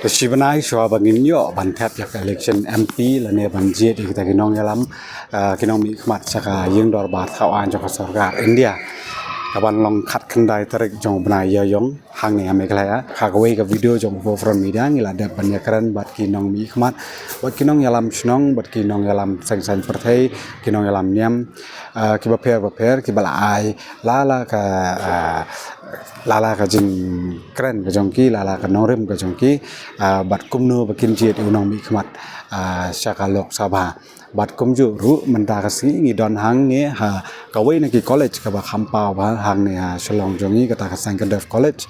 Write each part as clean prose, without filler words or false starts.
Sibanai shwa bangin yo ban tap yak election MP la ne ban jet kita kinong yalam kinong mi khmat saka yung dor bar thau an jok sarkar India kaban long khat khandai tarik jong bnai yo yong hang ne ame klaya khagwe ka video jong fo from media ngila da banyakaran bat kinong mi khmat bat kinong yalam snong bat kinong yalam sang sang perthai kinong yalam niam kiba per kibala ai la ka lala ka jing kren ka jongki lala ka norim ka jongki bat kumnu bakin jet unong mi khmat syaka lok sabha bat kumju ru menta ka si ngi don hang nge ha ka wei na ki college ka ba khampau ba hang ne ha shalong jongi ka ta ka sang ka def college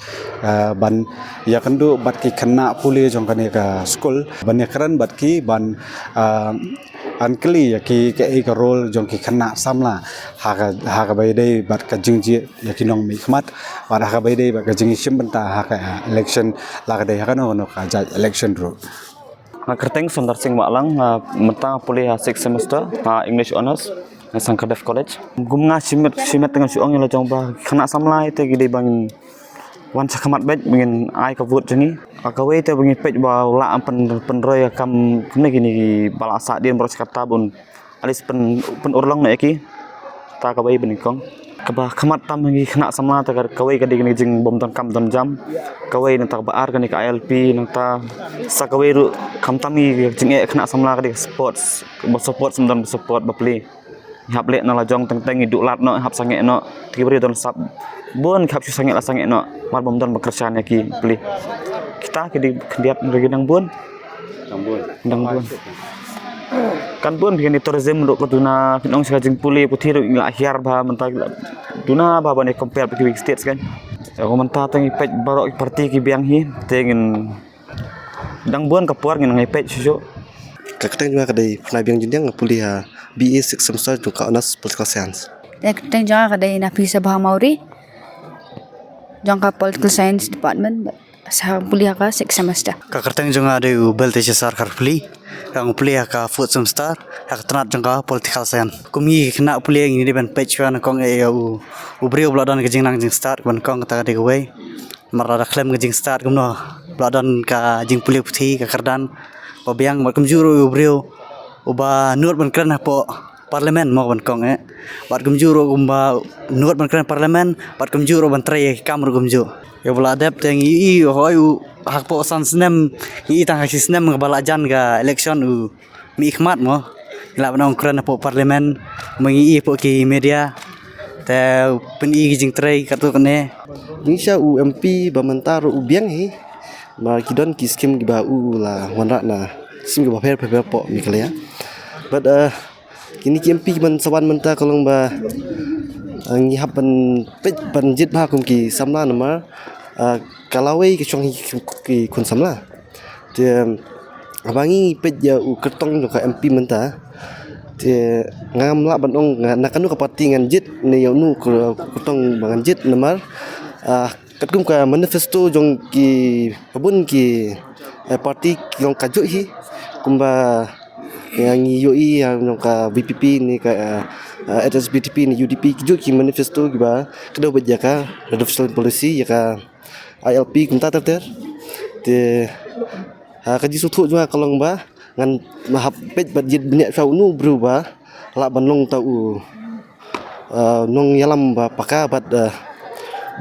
ban ya kandu bat ki khana puli jong ka ne ka school ban ya kran bat ki ban an kli ya ki ka e ka role jong ki khana samla ha ka bai dei bat ka jing ji ya ki nong mi khmat bat ha ka bai dei bat ka jing sim benta ha ka election la ka dei ha ka no ka ja election ru Kerteng Sundar Singh Maklang menta pulih 6 semester English honors Sangkadef College. Gumnga simet dengan suang yang lojong bah kena samlai te gede bangin wan sakamat bet bangin ai ka vote jengi. Akawe te bangin pej ba la penroy kam kene gini bala asa dien bros kata bun alis pen urlong na eki ta ka bai benikong. Kaba khamat tam ngi kena sama ta kawai ka digni jing bom ton kam ton jam kawai nang ta baar kan ka ILP nang ta sa kawai ru kam tam ngi jing e kena samla ka di sports bo support semdan support bapli hap le na la jong teng teng duk lat no hap sange no tibri don sap bon khap sange la sange no mar bom ton bekerjaan ki beli kita ki kendiat ngi nang bon kan pun bikin tourism untuk keduna pinong sekajing puli putih ila akhir bah mentah duna bah bane compare with big states kan ya mentah tangi pej barok parti ki biang hi tengin dang buan kapuar ngin ngai pej susu kakateng juga kadai pernah biang jenjang puli ha BA 6 semester juga honors political science kakateng juga kadai Nafi Sabha Mauri jangka political science department sa puli ka 6 semester kakateng juga ada ubel te sarkar puli yang puli ka food semester hak tenat jangka political science kumi kena puli ini ban page kan kong u ubri ubladan ke jing nang jing start ban kong ta de we marada claim ke jing start kumno bladan ka jing puli puthi ka kardan babiang kum juru ubri uba nur ban kran po parlemen mo ban kong bat kum juru umba nur ban kran parlemen bat kum juru ban trai kamru kum ju ya bula adep teng i hoyu hak po san snem i tang hak snem ka balajan ka election u mi khmat mo la banong kran po parlemen mengi po ki media te pen i jing trai ka to kane Indonesia u MP bamantar u biang hi ma kidon ki skim ki ba u la wanra na sim ki ba per po mi kala ya but kini ki MP man sawan menta kolong ba ngi hapan pej banjit ba kum ki samla nama kalawai ke chong ki kun samla te abangi pej ya u kertong jo ka MP menta te ngam la banong nakanu ka parti ngan jit ne yo nu kertong bangan jit namar katum ka manifesto jong ki pabun ki parti jong kaju hi kumba yang yoi yang ka VPP ni ka SSBTP ni UDP kiju ki manifesto ki ba kedo bejaka reduction policy ya ka ILP kumta ter te kaji sutu juga kalong ba ngan mahap pej budget banyak sau nu berubah la banlong tau nong yalam ba paka bat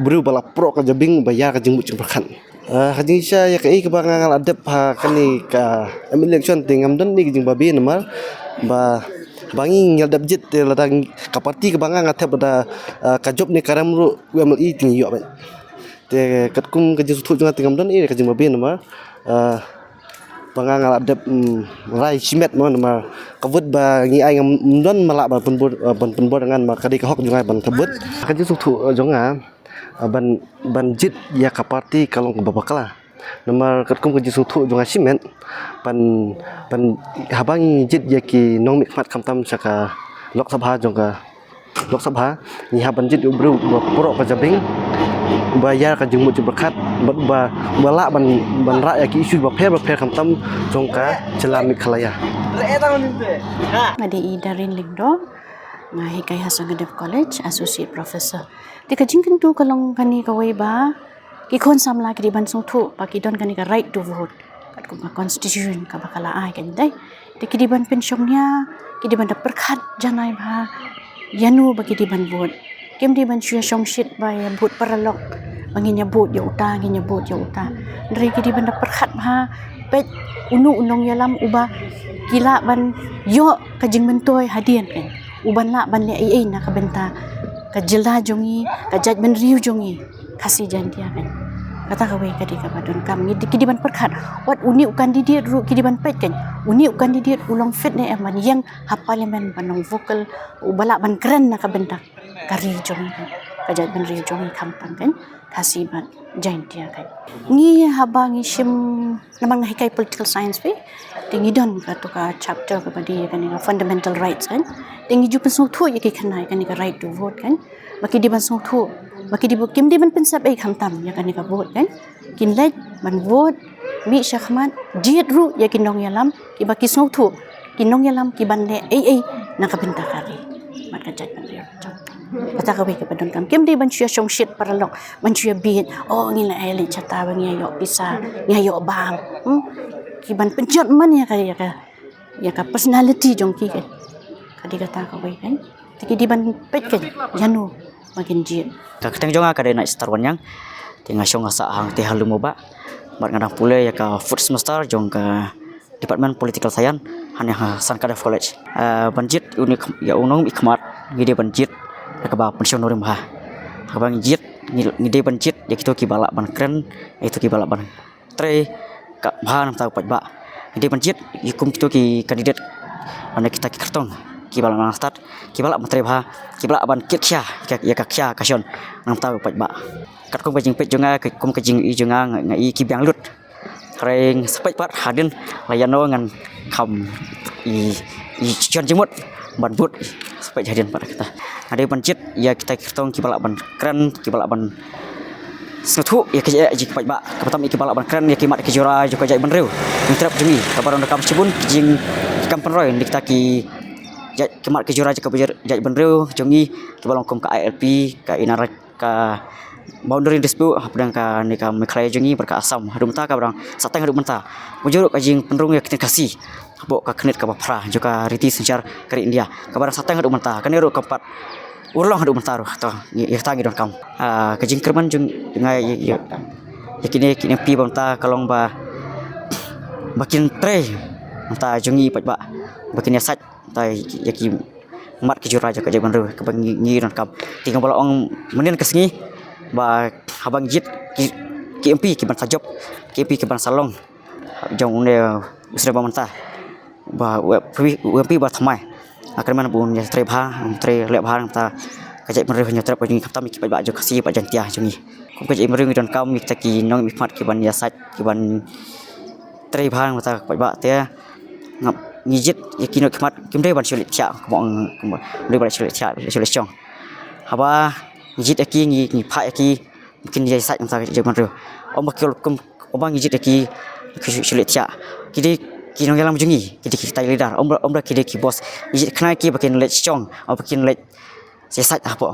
berubah la pro ka jabing bayar ka jengbu cemberkan hajing sya ya kai ka bangal adep ha kani ka election tingam dan ni jing babi namar ba bangi ngadap jit ladang ka parti ka bangang atep pada ka job ni karam ru UMLI ting yo ba te katkum ka jisu juga tingam dan ni ka jing babi namar bangang adep rai simet mo namar kabut ba ngi ai ngam don malak ba penbor dengan ma kadi ka hok juga ban kabut ka jisu jonga ban jit ya ka parti kalong babakala nomor katkum ke jisutu jonga simen ban habangi jit ya ki nong mikmat kamtam saka lok sabha jongka lok sabha ni haban jit ubru pro ka jabing bayar ka jengmu berkat balak ban ra ya ki isu ba per kamtam jongka celami khalaya ade Darin Lingdo ngai kai Sangkadef College associate professor. Di kajing tu kalong kani kawai ba ki kon samla ki ban song thu pa ki don kan ka right to vote kat kum constitution ka bakala ai kan dai te ki ban pensiomnya ki ban da perkhat janai ba yanu ba ki ban vote kem di ban shia shong shit ba ya vote paralok banginya vote ya uta nginya vote ya uta dari ki ban da perkhat ba pet unu unong yalam uba kila ban yo kajing mentoy hadian kan uban la ban le ai na ka benta ka jilda jongi ka judgment riu jongi kasih jantia kan kata kawe kadi ka badon kam ni kidiban perkhat wat uni kandidat ru kidiban pet kan uni kandidat ulang fit ne aman yang ha parlimen banong vocal ubala ban keren na ka bentak kari jongi kan ka judgment riu jongi kampang kan kasih ban jantia kan ni habangi sim namang hikai political science pe tingi don ka to ka chapter ka badi kan ni fundamental rights kan tingi ju pensu thu ye ki khanai kan ni ka right to vote kan maki di ban song thu maki di kim di ban pensap ai kham tam ya kan ni ka vote kan kin let ban vote mi shakhman jiet ru ya kin nong yalam ki baki song thu kin nong yalam ki ban le ai na ka benta kari mat ka jat ban ri kata ka we ka badon kam kim di ban shia shong shit paralok ban shia biet oh ngi la ai le chata ba ngi yo pisa ngi yo bang ki ban penjot man ya ka personality jong ki kan kadi kata ka we kan tiki di ban pet kan janu makin jiet ka keteng jonga ka nak star wanyang tinga syong asa hang te halu moba mat ngadang pule ya ka fourth semester jong ka department political science hanya San Kadef College banjit unik ya unong ikmat ngide banjit ka ba pension norim ha abang jit ngide banjit ya kitu ki balak ban kren itu ki balak ban tre ka ba nam ta pat ba ngide banjit yikum kitu ki kandidat ane kita ki kertong ki balak nang start ki balak matre ba ki balak ban kit kya ya ka kya ka shon nam ta pat ba kat kum kajing pet jonga kum kajing i jonga ngai ki biang lut reng sepet pat hadin layano ngan kam i chon jemut ban but sepet hadin pat kita ada pancit ya kita kertong ki balak ban keren ki balak ban setu ya ke ji pat ba kapatam ki balak ban keren ya ki mat ki jora juga jai ban reu mintrap jemi kabaron kam cibun jing kampen roy dik taki jai kemat ke jura jai ban reu jongi ki balong kom ka ILP ka inara ka boundary dispute pedang ka ni ka meklai jongi berka asam hadu menta ka barang satang hadu menta mujuruk ka jing penrung ya kita kasih bok ka knet ka bapra juga riti sencar kari India ka barang satang hadu menta ka neru ka pat urlong hadu menta ru to ya tangi don kam ka jing kerman jung ngai ya kini pi banta kalong ba makin tre menta jongi pat ba makin ya sat tai yaki mat ke jura ka jai ban reu ka bangi don kam tinggal bolong menen kesengi ba habang jit ki MP ki ban sajop ki MP ki ban salong jong ne usra ba manta ba MP ba thamai akan man bun ya tre le bha ta ka jai ban reu nya tre pa ni kaptam ki ba jo kasi ba jantia jongi kum ka jai ban reu don kam mi ta ki nong mi mat ki ban ya sat ki ban tre bha ta ba te ngap ngijit yakino khmat kimdai ban sulit cha mong dei ban sulit cha sulit chong haba ngijit aki ngi pha aki mungkin dia sat entah jaman ru bakil kum ngijit aki sulit cha kidi kinong yalam jungi kidi kita leader kidi ki bos ngijit khnai ki bakin let chong bakin let sesat apa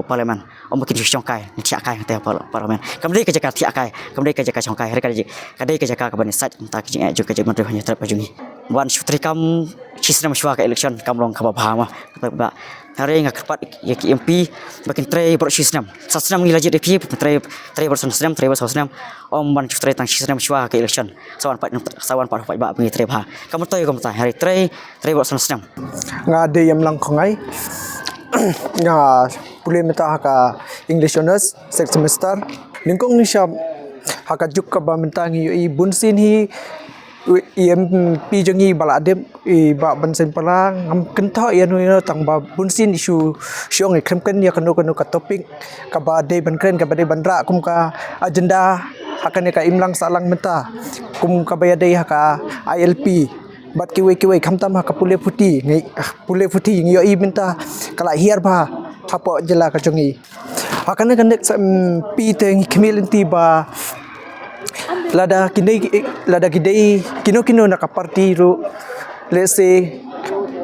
parlimen bakin chong kai cha kai hati parlimen kamdai ka jaka tia kai kamdai ka jaka chong kai kadai ka jaka ka ban sat entah ki juga jaman ru hanya terap jungi wan sutri kam chisna mashwa ka election kam long ka ba ma ba hari ngak pat ya ki MP bakin tre bro chisnam sasnam ngila je DP tre bro sasnam tre bro sasnam ban sutri tang chisnam mashwa ka election sawan pat ba ngi tre ba kam toy kam ta hari tre bro sasnam ngade yam lang khongai nga pule meta ka English honors second semester lingkong ni siya haka juk ka ba menta ngi i bunsin hi EMP jongi bala adem i ba bansen palang am kentha ya no tang ba bunsin isu syong krem ken ya kanu ka topik ka ba de ban kren ka ba de bandra kum ka agenda hakan ka imlang salang menta kum ka ba de haka ILP bat kiwe khamtam haka pule phuti ngi yo i minta kala hiar ba hapo jela ka jongi hakan kan pi te khimilenti ba lada kidai kino nak parti ru let's say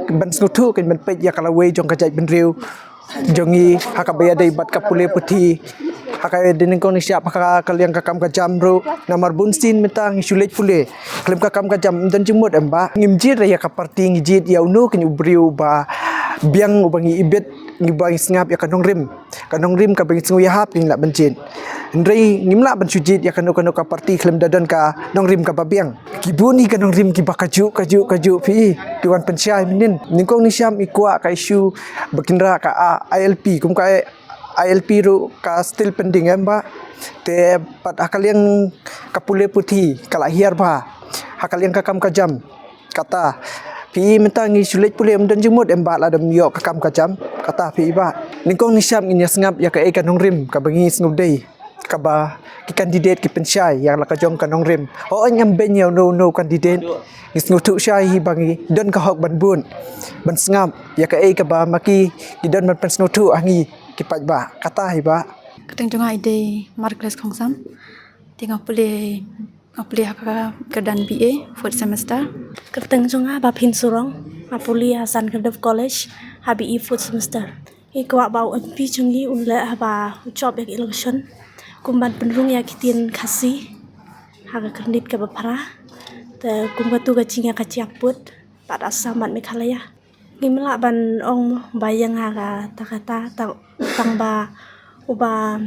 ban skutu kan ban pej ya kala we jong ka jai ben riu jongi haka baya dai bat ka pule puti Hakai dinengkong ni siap kaliang kakam kajam ro namar bunsin metang isulet pule. Kalim kakam kajam dan jemut amba ngimjit raya kaparti ngijit ya unu kenyubriu ba biang ubangi ibet ngibangi singap ya kanong rim ka bangi singu ya hap ning la bencin. Ndrei ngimla ban sujit ya kanong kaparti kalim dadan ka nong rim ka babiang. Kibuni kanong rim ki bakaju pi diwan pensyai minin. Ningkong ni siam ikwa ka isu bakinra ka ILP kum ka ILP ru ka still pending amba te pat akaliang kapule putih kala hiar ba hakaliang kakam kajam kata pi mentang ngi sulit pule dan jemut emba la dam yo kakam kajam kata pi ba ningkong ni syam inya sengap ya ka ikan rim ka bangi sngub dei ka ba ki kandidat ki pensyai yang la ka jong kanong rim o anyam ben yo no kandidat ngi sngub tu syai hi bangi don ka hok ban bun ban sengap ya ka ka ba maki ki don ban pen sngub tu angi ki paj ba kata hi ba Kadang juga ide markles kongsam. Tengok boleh haka kedan BA fourth semester. Kerteng junga bapin surong apuli Hasan Kadef College habi fourth semester. Ikwa bau MP jungi unle haba job yak election. Kumban penrung ya kitin kasi haga kredit ke bapara. Te kumbatu gacinga kaciak put pada samat Meghalaya. Gimla ban ong bayang haga takata tang ba uba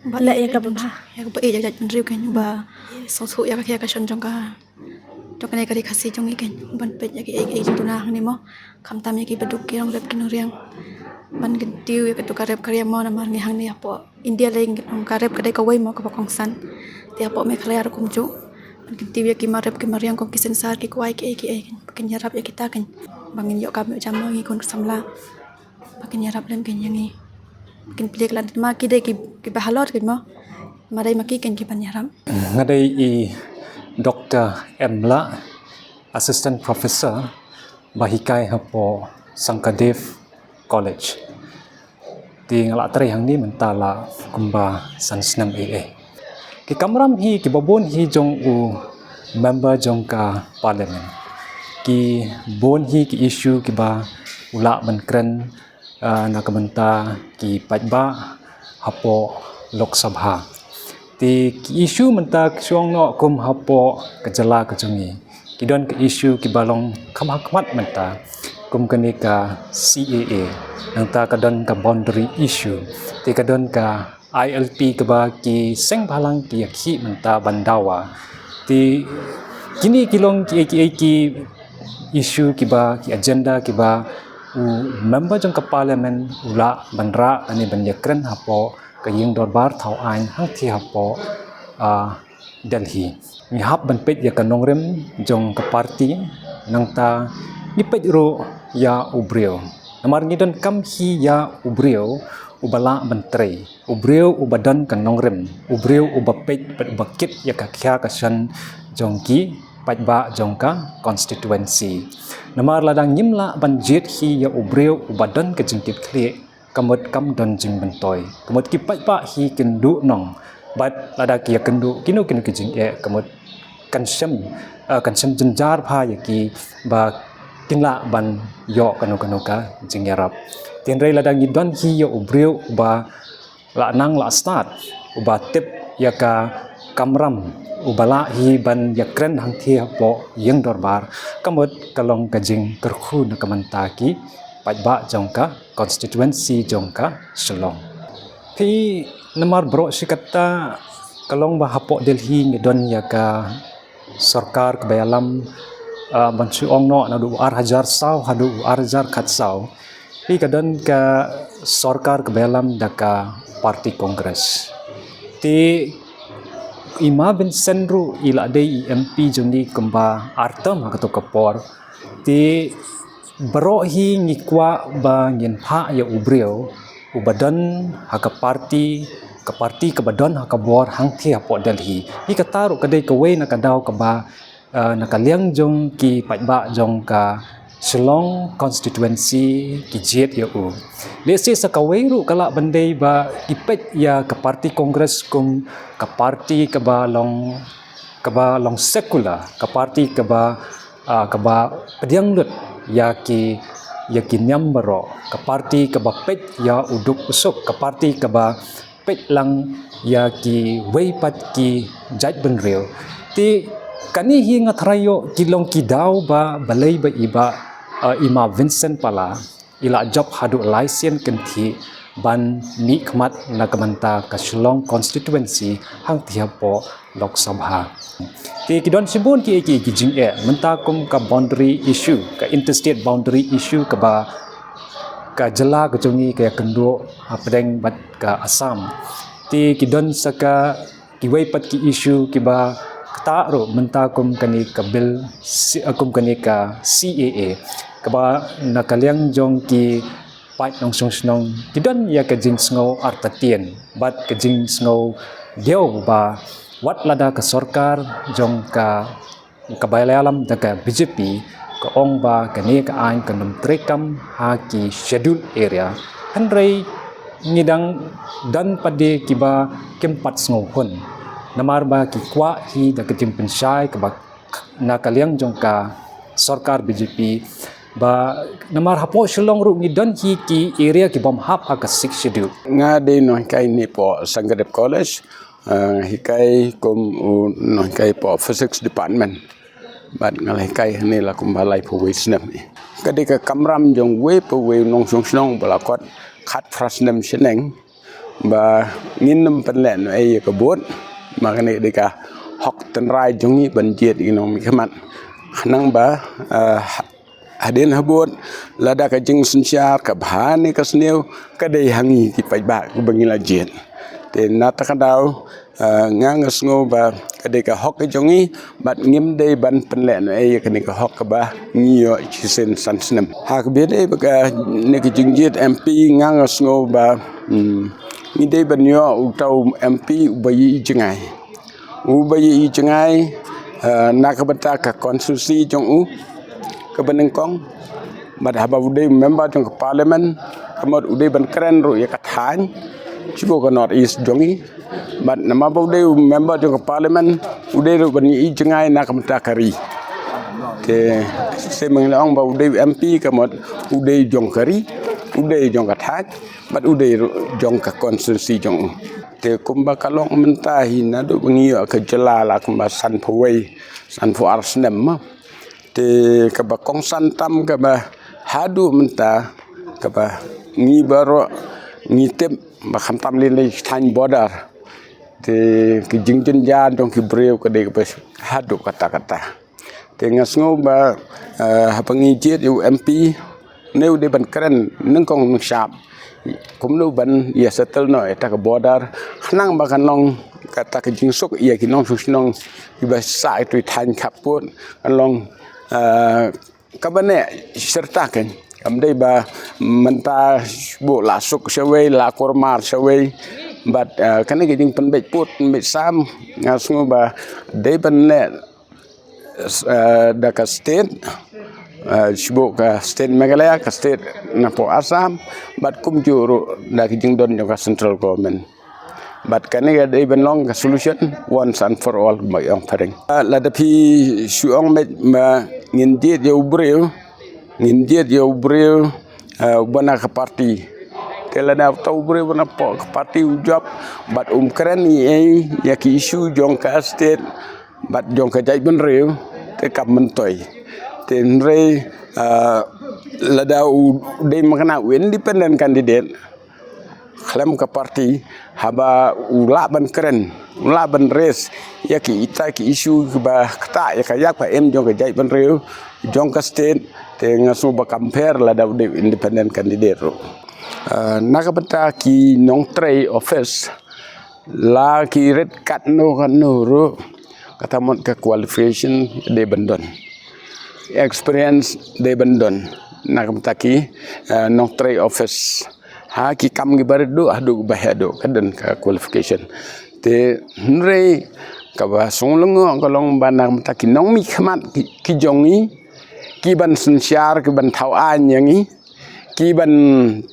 Bala ya ka bapa ya ka e jajat penriu kan ba sosu ya ka shon jongka ne ka dikasi jong ikan ban pet ya ki e tunah ni mo kamtam ya ki beduk ki rong rep ki nuriang ban getiu ya ka tu karep karya mo namar ni hang ni apo India leng ong karep kadai ka wai mo ka kongsan ti apo Meghalaya kum ju ban getiu ya ki marep ki mariang kom ki sensar ki kwai ki e pakin yarap ya kita kan bangin yo ka jam mo ngi kon samla pakin yarap lem kan yangi mungkin pilih kelan maki deh ki bahalor kan mo marai maki kan ki panyaram ngadai i Dr. Emla assistant professor bahikai hapo Sangkadev College di ngalak teri hang ni mentala kumba sansnam AA ki kamram hi ki babon hi jong u member jong ka parliament ki bon hi ki issue ki ba ulak menkren na kamenta ki pajba hapo Lok Sabha ti ki isu menta kyong no kum hapo kejala kejungi kidon ke isu ki balong kamhakmat menta kum kani ka CAA nang ta kadon ka boundary issue ti kadon ka ILP ke ba ki seng balang ki yakhi menta bandawa ti kini kilong ki isu ki ba ki agenda ki ba member jong ka parliament ula bandra ani banyakren hapo kaying dorbar thau ain hang thi hapo Delhi ni hap ban pet ya kanong rem jong ka parti nang ta ni pet ro ya ubrio namar ni don kam hi ya ubrio ubala bantre ubrio ubadan kanong rem ubrio ubapet pet bakit ya ka kya kasan jong ki pajba jongka constituency namar ladang nyimla banjit hi ya ubreu ubadan ke jengkit kli kamut kam don jing bentoy kamut ki pajba hi kendu nong bat lada ki ya kendu kinu ke jing e kamut kansem jenjar pha ya ki ba kinla ban yo kanu ka jing yarap tienrei ladang idon hi ya ubreu ba la nang la start uba tip ya ka kamram ubala hi ban yakren hang thi po yang dorbar kamut kalong kajing kerkhu na kamantaki pajba jongka constituency jongka Shillong thi namar bro sikata kalong ba hapo Delhi ngidon ya ka sarkar kebayalam bansu ongno na du ar sau hadu ar khat sau hi kadon ka sarkar kebayalam daka parti kongres ti Ima bin senru ila dei MP joni kemba artam hakato kapor ti bro hi ngikwa ba ngin pha ya ubrio ubadan haka parti ke badan haka bor hang thi hapo Delhi hi kataru kadai kawei na kadau ka ba nakaliang jong ki pajba jong ka Shillong constituency ki jet ya u lesi sakawei ru kala bandai ba ipet ya ke parti kongres kum ke parti ke ba long sekula ke parti ke ba pediang lut ya ki nyambaro ke parti ke ba pet ya uduk usuk ke parti ke ba pek lang ya ki wei pat ki jait ben real ti kani hi ngathrayo kilong kidau ba balai ba iba ima Vincent pala ila job hadu license kenti ban mi khmat nakamanta ka Shillong constituency hang tiapo Lok Sabha ti kidon sibun ki jing menta kum ka boundary issue ka interstate boundary issue ka ba ka jela ka jongi ka kendo pedeng bat ka Assam ti kidon saka kiwai pat ki issue ki ba ta ro menta kum kani ka bill akum kani ka CAA ka ba nakaliang jong ki pai nong song snong kidon ya ka jing sngo artatien bat ka jing sngo deu ba wat lada ka sarkar jong ka kabayalalam daga BJP ka ong ba kani ka ain kanum trekam ha ki schedule area hanrei ngidang dan pade kiba kempat sngo hun namar ba ki kwa hi daga jing pensai ka ba nakaliang jong ka sarkar BJP ba namar hapo Shillong ru ngidon hi ki area ki bom hap aka 6 schedule nga de no kai ni po Sangkadep College hikai kum no kai po physics department bat ngalai kai ni la kum balai po wisnem kadika kamram jong we po we nong song snong balakot khat frasnem seneng ba nginnem penlen ai ka bot makane dika hok tenrai jongi banjiet inom khamat khanang ba hadin habut lada ka jing sensiar ka bahani ka sneu ka dei hangi ki pai ba ku bangila jet te nata ka daw ngang sngo ba ka dei ka hok ka jongi bat ngim dei ban penlen ai ka ni ka hok ka ba ngio chisen sansnem ha ka be dei ba ka ne ki jing jet MP ngang sngo ba ni dei ban yo u tau MP ubayi jengai na ka bata ka konstitusi jong u ke benengkong mad haba uday member jong parliament kamot uday ban keren ru ya kathan chibo ka north east jongi mad nama uday member jong parliament uday ru ban i jengai na kamta kari te se menglong ba uday MP kamot uday jong kari uday jong kathan mad uday jong ka constituency jong te kumba kalong mentahi na do bangi ka jelala kumba san phoi san phu arsnem te kaba kong santam kaba hadu menta kaba ngi baro ngi tem ba khamtam le than border te ki jingjin jan dong ki breu ka de hadu kata te ngasngo ba hapangi jet u MP neu de ban kren nung kong nung sap kum no ban ya settle no eta ka border khnang ba kanong kata ki jingsuk ya ki nong susnong ki ba sai tu than khaput along kabane serta kan kamdai ba menta bo la suk sewei la kormar sewei but kane ge ding pen bet put bet sam ngasngo ba dei ban le da ka state shibo ka state Meghalaya ka state napo Assam but kum juru da ki jing don ka central government but kane ga dei ban long ka solution once and for all ba yang paring la da pi shuong met ma ngin diet yo breu bana ka party tela da tau breu bana po ka party job but keren ni ya ki issue jong ka state but jong ka jai ben reu te kap mentoy te re la da dei makana independent candidate khlem ka party haba ula ban keren ula ban res ya ki ita ki issue ba kta ya ka yak pa em jong ka jai ban reu jong ka state te ngasu ba compare la da independent candidate ro nakabata ki nong tray office la ki red kat no kan no ro katamot ka qualification de bandon experience de bandon nakabata ki nong tray office ha ki kam gi bardo adu bahado kadan ka qualification te nre ka ba songlong ka long banam taki nong mi khmat ki jongi ki ban sensiar ki ban thau an yangi ki ban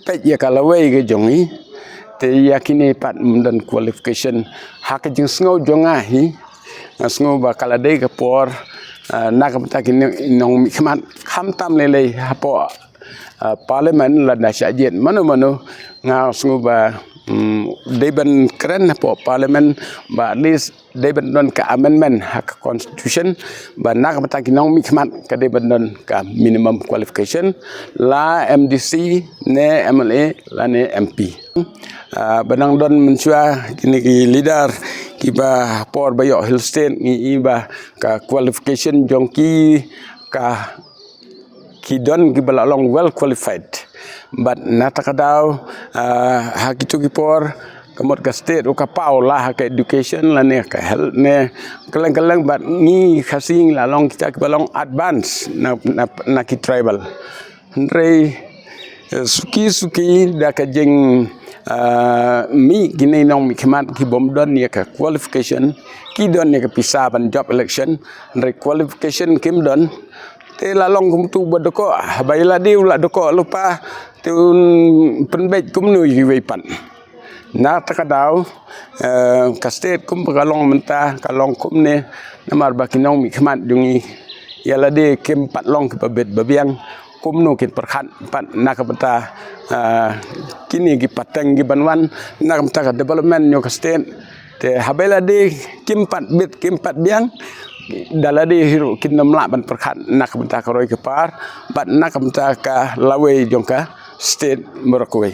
pe ya kalawe ke jongi te yakini pat mundan qualification ha ka jing sngo jonga hi sngo ba kala de ka por nakam taki nong mi khmat kham tam le ha po parliament la na shajet mano nga sngo ba Deban keren po parlimen ba at least deban don ka amendment hak constitution ba nak mata kinong mikmat ka deban don ka minimum qualification la MDC ne MLA la ne MP banang don mensua kini ki leader ki ba por bayo Hill State ni ba ka qualification jongki ka kidon ki balalong well qualified but natakadaw hakitu kipor kamot ka state o ka pau lah ka education la ne ka health ne keleng-keleng but ni khasing la long kita balong advance na ki tribal ndrei suki da ka jeng mi gini nong mi kemat ki bom don ni ka qualification ki don ni ka pisa ban job election ndrei qualification kim don te la long kum tu bodoko baila diu la doko lupa tun penbet kum nu yi pan na takadaw ka state kum kalong menta kalong kum ne namar bakinong mi kemat dungi yala de kem pat long ke babet babiang kum nu kin perkhat pat nakapata kini gi pateng gi banwan nakapata development nyo ka state te habela de kim pat bit kim pat biang daladi hiru kinna mla ban perkhat nak benta ka roi ke par bat nak benta ka lawe jongka state Morocco